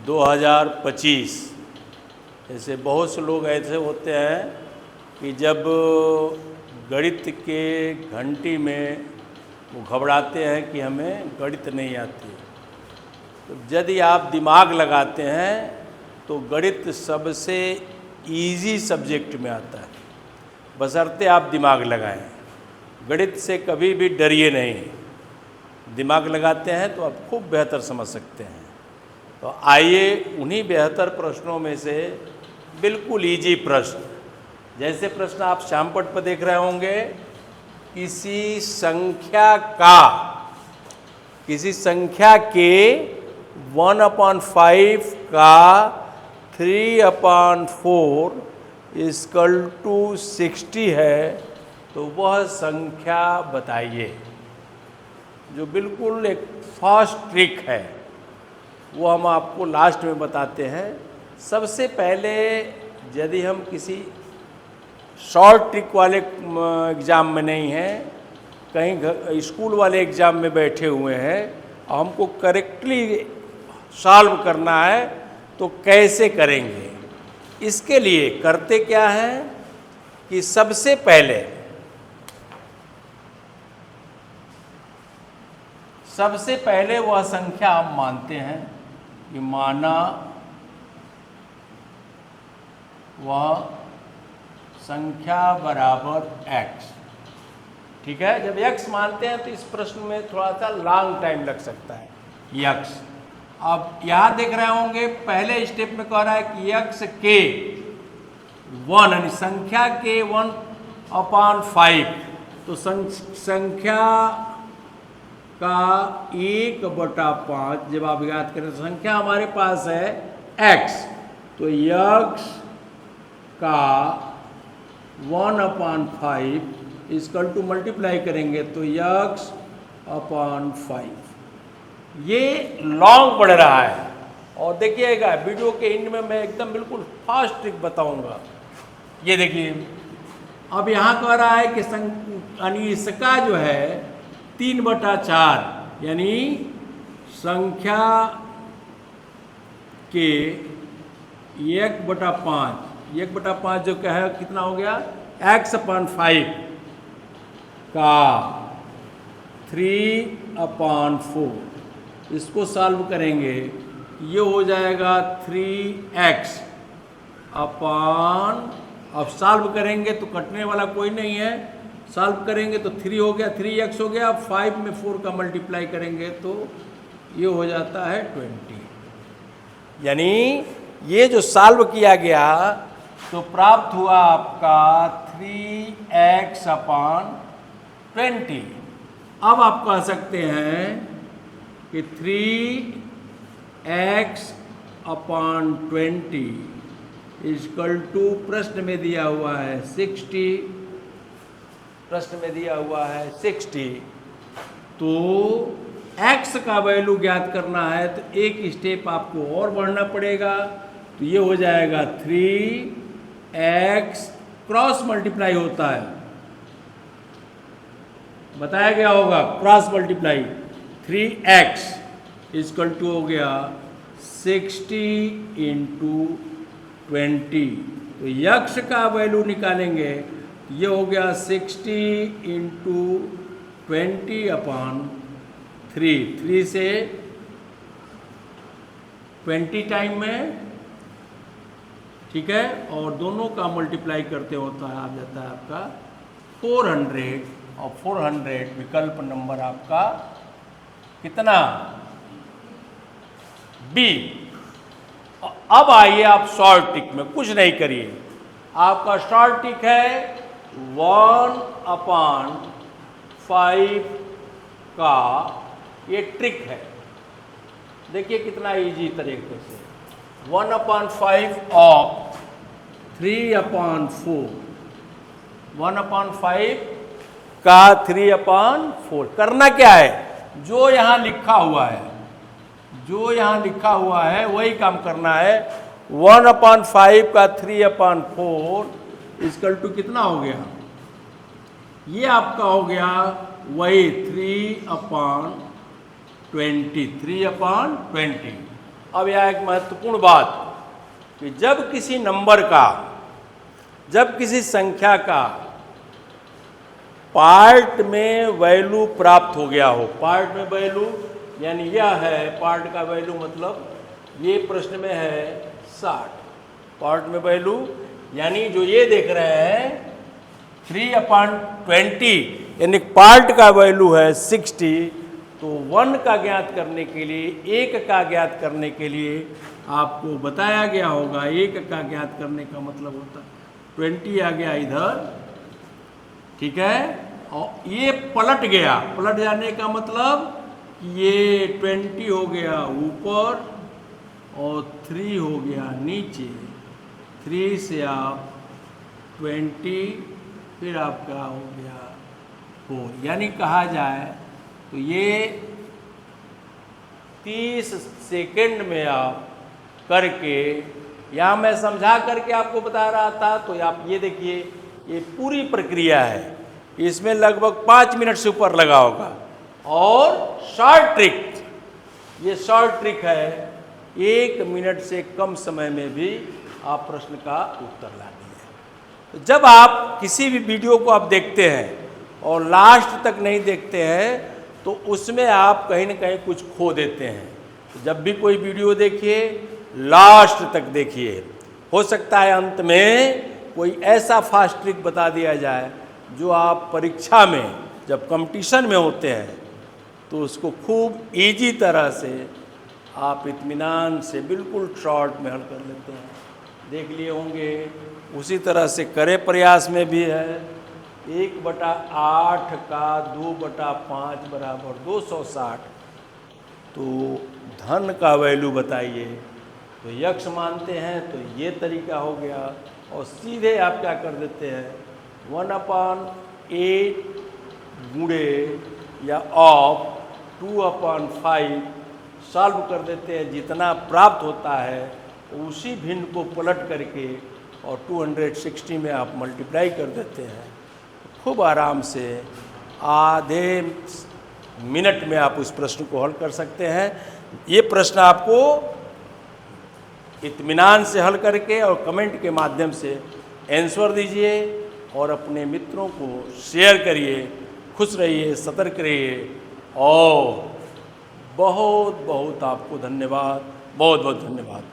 2025। ऐसे बहुत से लोग ऐसे होते हैं कि जब गणित के घंटी में वो घबराते हैं कि हमें गणित नहीं आती। तो यदि आप दिमाग लगाते हैं तो गणित सबसे इजी सब्जेक्ट में आता है, बशर्ते आप दिमाग लगाएं। गणित से कभी भी डरिए नहीं, दिमाग लगाते हैं तो आप खूब बेहतर समझ सकते हैं। तो आइए उन्हीं बेहतर प्रश्नों में से बिल्कुल इजी प्रश्न, जैसे प्रश्न आप श्यामपट पर देख रहे होंगे, किसी संख्या के 1/5 का 3/4 = 60 है, तो वह संख्या बताइए। जो बिल्कुल एक फास्ट ट्रिक है वो हम आपको लास्ट में बताते हैं। सबसे पहले यदि हम किसी शॉर्ट ट्रिक वाले एग्ज़ाम में नहीं हैं, कहीं स्कूल वाले एग्ज़ाम में बैठे हुए हैं, हमको करेक्टली सॉल्व करना है तो कैसे करेंगे? इसके लिए करते क्या है कि सबसे पहले वह संख्या हम मानते हैं कि माना वह संख्या बराबर x। ठीक है, जब x मानते हैं तो इस प्रश्न में थोड़ा सा लॉन्ग टाइम लग सकता है। x, अब यहाँ देख रहे होंगे पहले स्टेप में कह रहा है कि x के 1 यानी संख्या के 1/5, तो संख्या का 1/5 जब आप याद करें तो संख्या हमारे पास है x, तो x का 1/5 = मल्टीप्लाई करेंगे तो x/5। ये लॉन्ग पड़ रहा है और देखिएगा वीडियो के एंड में मैं एकदम बिल्कुल फास्ट ट्रिक बताऊंगा। ये देखिए, अब यहाँ कह रहा है कि यानी इसका जो है 3/4 यानी संख्या के 1/5 जो क्या है कितना हो गया x/5 का 3/4, इसको सॉल्व करेंगे ये हो जाएगा 3x अब सॉल्व करेंगे तो कटने वाला कोई नहीं है, सॉल्व करेंगे तो 3 हो गया, 3x हो गया। 5 में 4 का मल्टीप्लाई करेंगे तो ये हो जाता है 20। यानी ये जो सॉल्व किया गया तो प्राप्त हुआ आपका 3x/20। अब आप कह सकते हैं कि 3x/20 = प्रश्न में दिया हुआ है 60, प्रश्न में दिया हुआ है 60। तो x का वैल्यू ज्ञात करना है तो एक स्टेप आपको और बढ़ना पड़ेगा, तो ये हो जाएगा 3x क्रॉस मल्टीप्लाई होता है, बताया गया होगा क्रॉस मल्टीप्लाई। 3x = हो गया 60 × 20, तो x का वैल्यू निकालेंगे ये हो गया 60 × 20/3। 3 से 20 टाइम में, ठीक है, और दोनों का मल्टीप्लाई करते होता है आ जाता है आपका 400, और 400 विकल्प नंबर आपका कितना बी। अब आइए आप शॉर्ट ट्रिक में, कुछ नहीं करिए, आपका शॉर्ट ट्रिक है 1/5 का ये ट्रिक है। देखिए कितना इजी तरीके से 1/5 ऑफ 3/4, 1/5 का 3/4 करना क्या है, जो यहाँ लिखा हुआ है वही काम करना है। 1/5 का 3/4 = कितना हो गया, ये आपका हो गया वही 3/20। अब यह एक महत्वपूर्ण बात कि जब किसी नंबर का, जब किसी संख्या का पार्ट में वैल्यू प्राप्त हो गया हो, पार्ट में वैल्यू यानी यह है पार्ट का वैल्यू, मतलब ये प्रश्न में है 60, पार्ट में वैल्यू यानी जो ये देख रहे हैं 3/20 यानी पार्ट का वैल्यू है 60, तो 1 का ज्ञात करने के लिए, 1 का ज्ञात करने के लिए आपको बताया गया होगा, 1 का ज्ञात करने का मतलब होता है 20 आ गया इधर, ठीक है, और ये पलट गया, पलट जाने का मतलब ये 20 हो गया ऊपर और 3 हो गया नीचे, 3 से आप 20 फिर आपका हो गया 4, यानी कहा जाए तो ये 30 सेकंड में आप करके, या मैं समझा करके आपको बता रहा था, तो आप ये देखिए ये पूरी प्रक्रिया है, इसमें लगभग 5 मिनट से ऊपर लगा होगा। और शॉर्ट ट्रिक, ये शॉर्ट ट्रिक है, 1 मिनट से कम समय में भी आप प्रश्न का उत्तर ला दिए। तो जब आप किसी भी वीडियो को आप देखते हैं और लास्ट तक नहीं देखते हैं तो उसमें आप कहीं ना कहीं कुछ खो देते हैं। तो जब भी कोई वीडियो देखिए लास्ट तक देखिए, हो सकता है अंत में कोई ऐसा फास्ट ट्रिक बता दिया जाए जो आप परीक्षा में जब कंपटीशन में होते हैं तो उसको खूब इजी तरह से आप इत्मीनान से बिल्कुल शॉर्ट में हल कर लेते हैं। देख लिए होंगे, उसी तरह से करे प्रयास में भी है, 1/8 का 2/5 बराबर 260, तो धन का वैल्यू बताइए, तो यक्ष मानते हैं तो ये तरीका हो गया, और सीधे आप क्या कर देते हैं 1/8 गुणे या ऑफ 2/5 सॉल्व कर देते हैं, जितना प्राप्त होता है उसी भिन्न को पलट करके और 260 में आप मल्टीप्लाई कर देते हैं। खूब आराम से आधे मिनट में आप उस प्रश्न को हल कर सकते हैं। ये प्रश्न आपको इत्मीनान से हल करके और कमेंट के माध्यम से आंसर दीजिए और अपने मित्रों को शेयर करिए। खुश रहिए, सतर्क रहिए, और बहुत बहुत आपको धन्यवाद, बहुत बहुत धन्यवाद।